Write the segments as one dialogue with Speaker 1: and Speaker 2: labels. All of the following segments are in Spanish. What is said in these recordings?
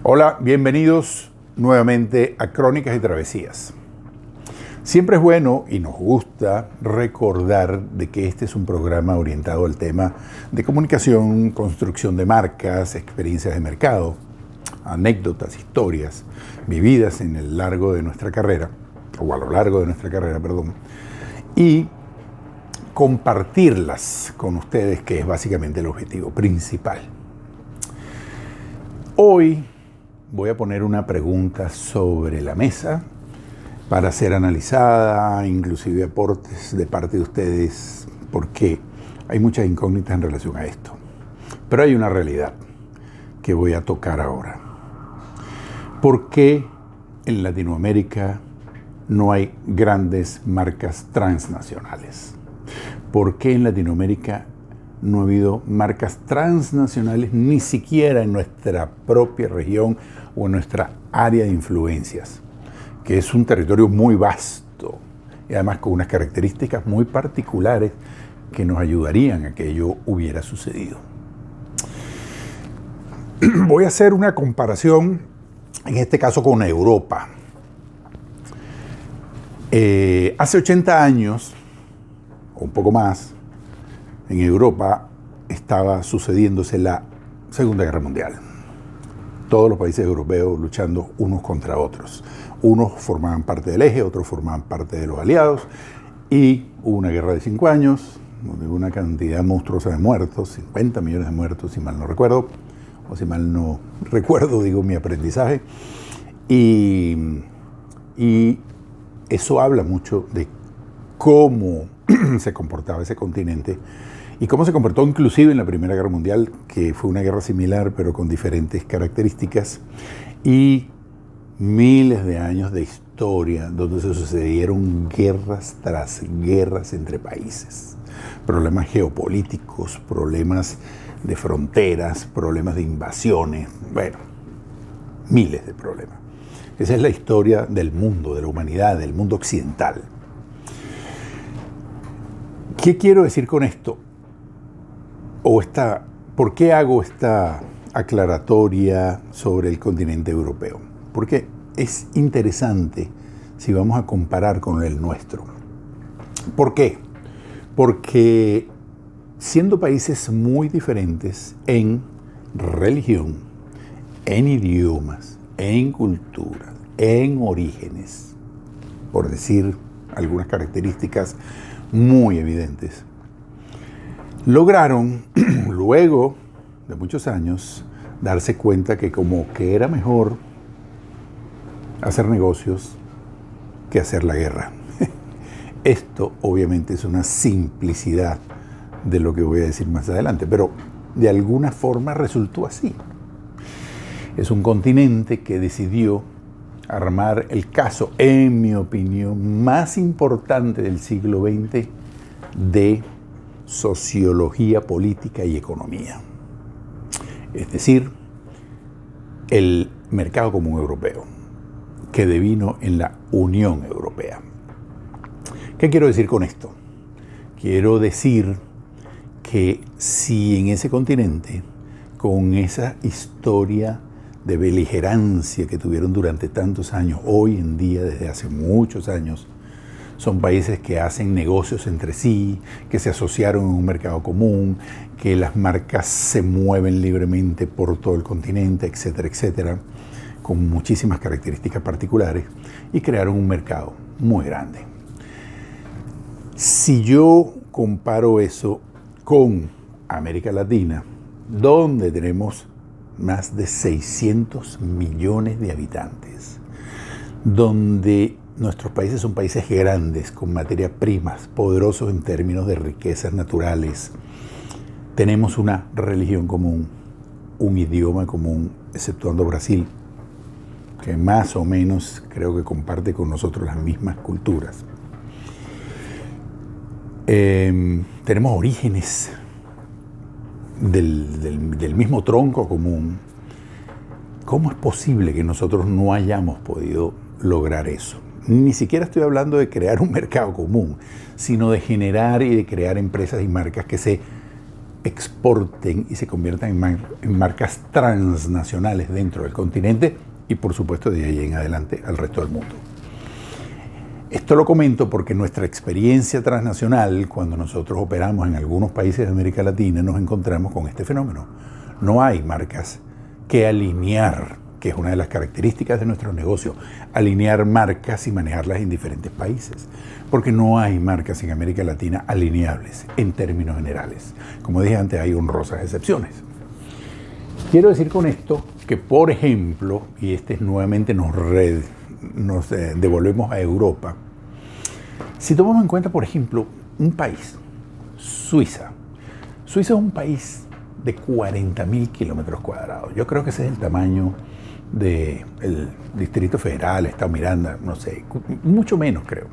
Speaker 1: Hola, bienvenidos nuevamente a Crónicas y Travesías. Siempre es bueno y nos gusta recordar de que este es un programa orientado al tema de comunicación, construcción de marcas, experiencias de mercado, anécdotas, historias vividas en el largo de nuestra carrera, o a lo largo de nuestra carrera, perdón, y compartirlas con ustedes, que es básicamente el objetivo principal. Hoy voy a poner una pregunta sobre la mesa para ser analizada, inclusive aportes de parte de ustedes, porque hay muchas incógnitas en relación a esto. Pero hay una realidad que voy a tocar ahora. ¿Por qué en Latinoamérica no hay grandes marcas transnacionales? ¿Por qué en Latinoamérica no ha habido marcas transnacionales ni siquiera en nuestra propia región o en nuestra área de influencias, que es un territorio muy vasto y además con unas características muy particulares que nos ayudarían a que ello hubiera sucedido? Voy a hacer una comparación, en este caso con Europa. Hace 80 años, o un poco más, en Europa estaba sucediéndose la Segunda Guerra Mundial. Todos los países europeos luchando unos contra otros. Unos formaban parte del eje, otros formaban parte de los aliados, y hubo una guerra de 5 años, donde hubo una cantidad monstruosa de muertos, 50 millones de muertos, si mal no recuerdo, o si mal no recuerdo, digo, mi aprendizaje. Y eso habla mucho de cómo se comportaba ese continente y cómo se comportó inclusive en la Primera Guerra Mundial, que fue una guerra similar pero con diferentes características, y miles de años de historia donde se sucedieron guerras tras guerras entre países, problemas geopolíticos, problemas de fronteras, problemas de invasiones, bueno, miles de problemas. Esa es la historia del mundo, de la humanidad, del mundo occidental. ¿Qué quiero decir con esto? ¿Por qué hago esta aclaratoria sobre el continente europeo? Porque es interesante si vamos a comparar con el nuestro. ¿Por qué? Porque siendo países muy diferentes en religión, en idiomas, en cultura, en orígenes, por decir algunas características muy evidentes, lograron, luego de muchos años, darse cuenta que como que era mejor hacer negocios que hacer la guerra. Esto obviamente es una simplicidad de lo que voy a decir más adelante, pero de alguna forma resultó así. Es un continente que decidió armar el caso, en mi opinión, más importante del siglo XX de sociología política y economía. Es decir, el mercado común europeo, que devino en la Unión Europea. ¿Qué quiero decir con esto? Quiero decir que si en ese continente, con esa historia de beligerancia que tuvieron durante tantos años, hoy en día, desde hace muchos años, son países que hacen negocios entre sí, que se asociaron en un mercado común, que las marcas se mueven libremente por todo el continente, etcétera, etcétera, con muchísimas características particulares, y crearon un mercado muy grande. Si yo comparo eso con América Latina, donde tenemos más de 600 millones de habitantes, donde nuestros países son países grandes, con materias primas, poderosos en términos de riquezas naturales. Tenemos una religión común, un idioma común, exceptuando Brasil, que más o menos creo que comparte con nosotros las mismas culturas. Tenemos orígenes del mismo tronco común. ¿Cómo es posible que nosotros no hayamos podido lograr eso? Ni siquiera estoy hablando de crear un mercado común, sino de generar y de crear empresas y marcas que se exporten y se conviertan en marcas transnacionales dentro del continente y por supuesto de ahí en adelante al resto del mundo. Esto lo comento porque nuestra experiencia transnacional, cuando nosotros operamos en algunos países de América Latina, nos encontramos con este fenómeno. No hay marcas que alinear, que es una de las características de nuestro negocio, alinear marcas y manejarlas en diferentes países, porque no hay marcas en América Latina alineables en términos generales. Como dije antes, hay honrosas excepciones. Quiero decir con esto que, por ejemplo, y nuevamente nos devolvemos a Europa, si tomamos en cuenta, por ejemplo, un país, Suiza. Suiza es un país de 40.000 kilómetros cuadrados. Yo creo que ese es el tamaño del Distrito Federal, Estado Miranda, no sé, mucho menos creo.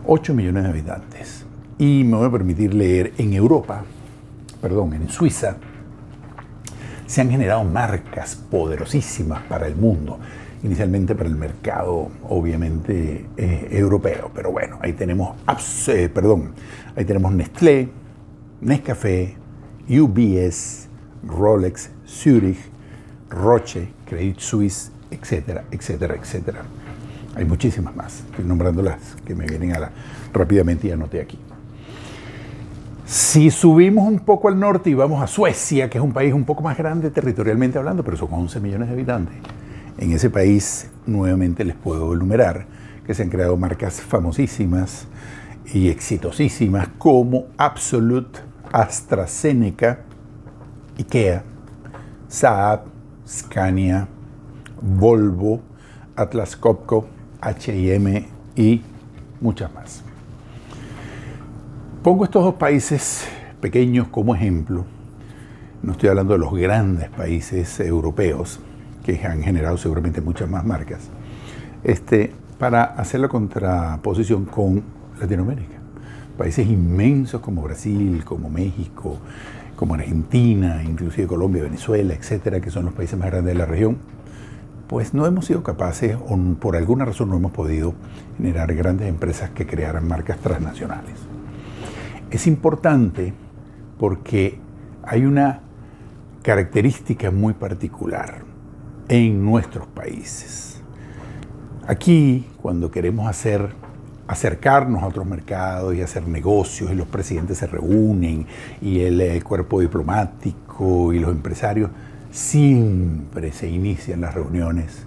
Speaker 1: 8 millones de habitantes. Y me voy a permitir leer, en Suiza, se han generado marcas poderosísimas para el mundo, inicialmente para el mercado, obviamente, europeo. Pero bueno, ahí tenemos Nestlé, Nescafé, UBS, Rolex, Zurich, Roche, Credit Suisse, etcétera, etcétera, etcétera. Hay muchísimas más. Estoy nombrando las que me vienen rápidamente y anoté aquí. Si subimos un poco al norte y vamos a Suecia, que es un país un poco más grande territorialmente hablando, pero son 11 millones de habitantes, en ese país nuevamente les puedo enumerar que se han creado marcas famosísimas y exitosísimas como Absolut, AstraZeneca, IKEA, Saab, Scania, Volvo, Atlas Copco, H&M y muchas más. Pongo estos dos países pequeños como ejemplo. No estoy hablando de los grandes países europeos que han generado seguramente muchas más marcas, para hacer la contraposición con Latinoamérica. Países inmensos como Brasil, como México, como Argentina, inclusive Colombia, Venezuela, etcétera, que son los países más grandes de la región, pues no hemos sido capaces, o por alguna razón no hemos podido generar grandes empresas que crearan marcas transnacionales. Es importante porque hay una característica muy particular en nuestros países. Aquí, cuando queremos acercarnos a otros mercados y hacer negocios, y los presidentes se reúnen, y el cuerpo diplomático y los empresarios, siempre se inician las reuniones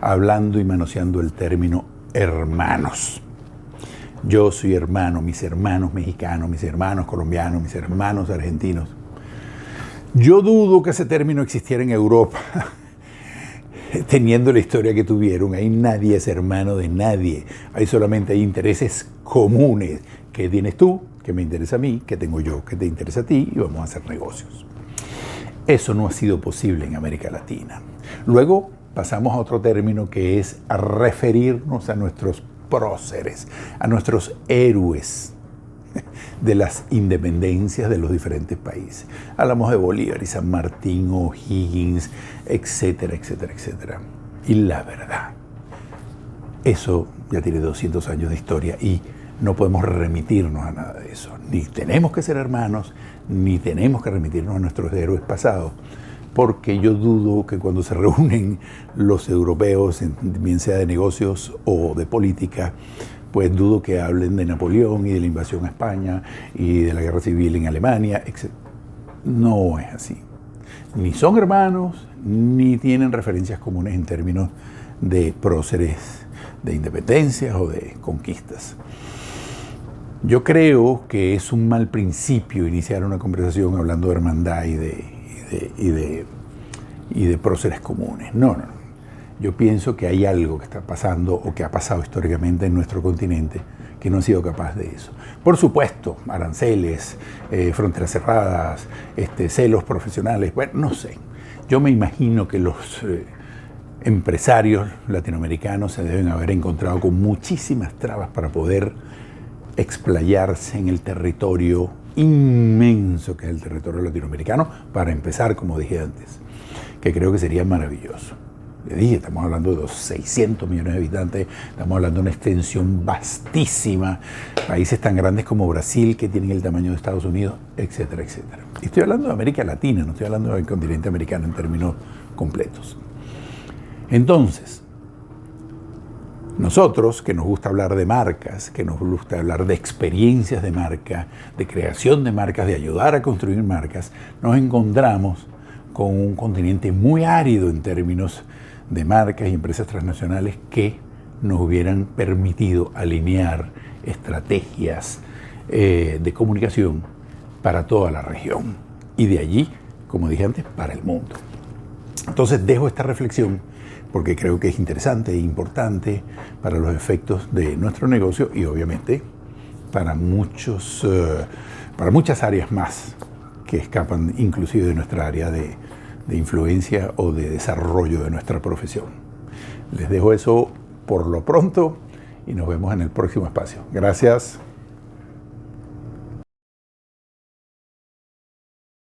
Speaker 1: hablando y manoseando el término hermanos. Yo soy hermano, mis hermanos mexicanos, mis hermanos colombianos, mis hermanos argentinos. Yo dudo que ese término existiera en Europa, teniendo la historia que tuvieron. Ahí nadie es hermano de nadie. Ahí solamente hay intereses comunes. ¿Qué tienes tú? ¿Qué me interesa a mí? ¿Qué tengo yo? ¿Qué te interesa a ti? Y vamos a hacer negocios. Eso no ha sido posible en América Latina. Luego pasamos a otro término que es a referirnos a nuestros próceres, a nuestros héroes de las independencias de los diferentes países. Hablamos de Bolívar y San Martín, O'Higgins, etcétera, etcétera, etcétera. Y la verdad, eso ya tiene 200 años de historia y no podemos remitirnos a nada de eso. Ni tenemos que ser hermanos, ni tenemos que remitirnos a nuestros héroes pasados, porque yo dudo que cuando se reúnen los europeos, bien sea de negocios o de política, pues dudo que hablen de Napoleón y de la invasión a España y de la guerra civil en Alemania, etc. No es así. Ni son hermanos, ni tienen referencias comunes en términos de próceres de independencias o de conquistas. Yo creo que es un mal principio iniciar una conversación hablando de hermandad y de próceres comunes. No. Yo pienso que hay algo que está pasando o que ha pasado históricamente en nuestro continente que no ha sido capaz de eso. Por supuesto, aranceles, fronteras cerradas, celos profesionales, bueno, no sé. Yo me imagino que los empresarios latinoamericanos se deben haber encontrado con muchísimas trabas para poder explayarse en el territorio inmenso que es el territorio latinoamericano, para empezar, como dije antes, que creo que sería maravilloso. Le dije, estamos hablando de 600 millones de habitantes, estamos hablando de una extensión vastísima, países tan grandes como Brasil, que tienen el tamaño de Estados Unidos, etcétera, etcétera. Y estoy hablando de América Latina, no estoy hablando del continente americano en términos completos. Entonces, nosotros, que nos gusta hablar de marcas, que nos gusta hablar de experiencias de marca, de creación de marcas, de ayudar a construir marcas, nos encontramos con un continente muy árido en términos de marcas y empresas transnacionales que nos hubieran permitido alinear estrategias de comunicación para toda la región y de allí, como dije antes, para el mundo. Entonces dejo esta reflexión porque creo que es interesante e importante para los efectos de nuestro negocio y obviamente para muchas áreas más que escapan inclusive de nuestra área de influencia o de desarrollo de nuestra profesión. Les dejo eso por lo pronto y nos vemos en el próximo espacio. Gracias.